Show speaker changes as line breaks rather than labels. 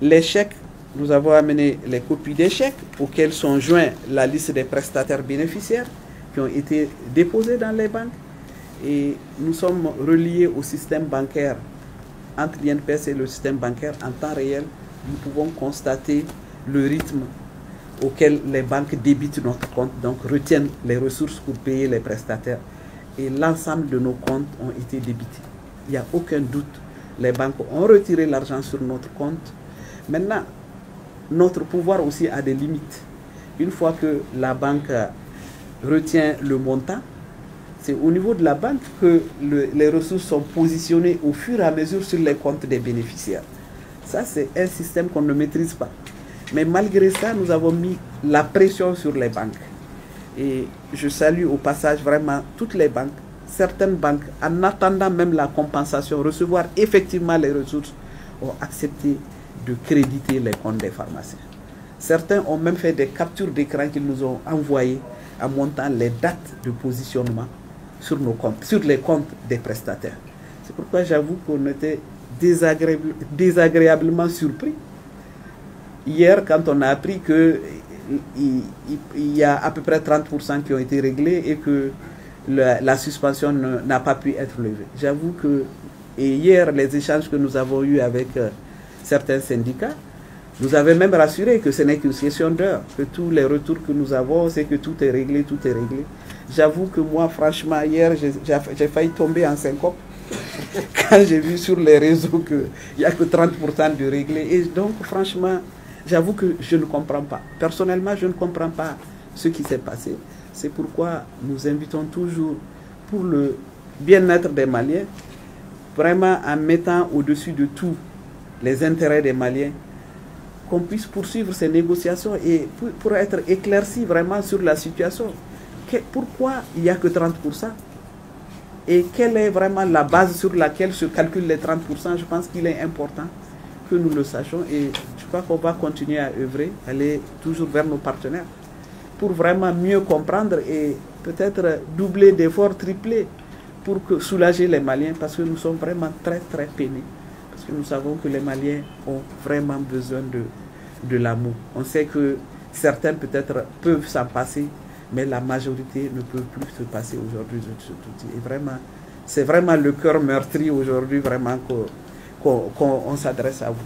Les chèques, nous avons amené les copies des chèques auxquels sont joints la liste des prestataires bénéficiaires qui ont été déposés dans les banques. Et nous sommes reliés au système bancaire. Entre l'INPS et le système bancaire, en temps réel, nous pouvons constater le rythme auquel les banques débitent notre compte, donc retiennent les ressources pour payer les prestataires. Et l'ensemble de nos comptes ont été débités. Il n'y a aucun doute. Les banques ont retiré l'argent sur notre compte. Maintenant, notre pouvoir aussi a des limites. Une fois que la banque retient le montant, c'est au niveau de la banque que les ressources sont positionnées au fur et à mesure sur les comptes des bénéficiaires. Ça, c'est un système qu'on ne maîtrise pas. Mais malgré ça, nous avons mis la pression sur les banques. Et je salue au passage vraiment toutes les banques. Certaines banques, en attendant même la compensation, recevoir effectivement les ressources, ont accepté de créditer les comptes des pharmaciens. Certains ont même fait des captures d'écran qu'ils nous ont envoyées en montant les dates de positionnement sur nos comptes, sur les comptes des prestataires. C'est pourquoi j'avoue qu'on était désagréablement surpris. Hier, quand on a appris qu'il y a à peu près 30% qui ont été réglés et que la suspension n'a pas pu être levée. J'avoue que, et hier, les échanges que nous avons eus avec certains syndicats, nous avaient même rassuré que ce n'est qu'une question d'heure, que tous les retours que nous avons, c'est que tout est réglé, tout est réglé. J'avoue que moi, franchement, hier, j'ai failli tomber en syncope quand j'ai vu sur les réseaux qu'il n'y a que 30% de réglé. Et donc, franchement, j'avoue que je ne comprends pas. Personnellement, je ne comprends pas ce qui s'est passé. C'est pourquoi nous invitons toujours, pour le bien-être des Maliens, vraiment en mettant au-dessus de tout les intérêts des Maliens, qu'on puisse poursuivre ces négociations et pour être éclairci vraiment sur la situation. Pourquoi il n'y a que 30%? Et quelle est vraiment la base sur laquelle se calculent les 30%? Je pense qu'il est important que nous le sachions et je crois qu'on va continuer à œuvrer, aller toujours vers nos partenaires pour vraiment mieux comprendre et peut-être doubler d'efforts, tripler pour soulager les Maliens parce que nous sommes vraiment très très peinés. Parce que nous savons que les Maliens ont vraiment besoin de l'amour. On sait que certains peut-être peuvent s'en passer, mais la majorité ne peut plus se passer aujourd'hui de cet outil. Et vraiment, c'est vraiment le cœur meurtri aujourd'hui vraiment qu'on s'adresse à vous.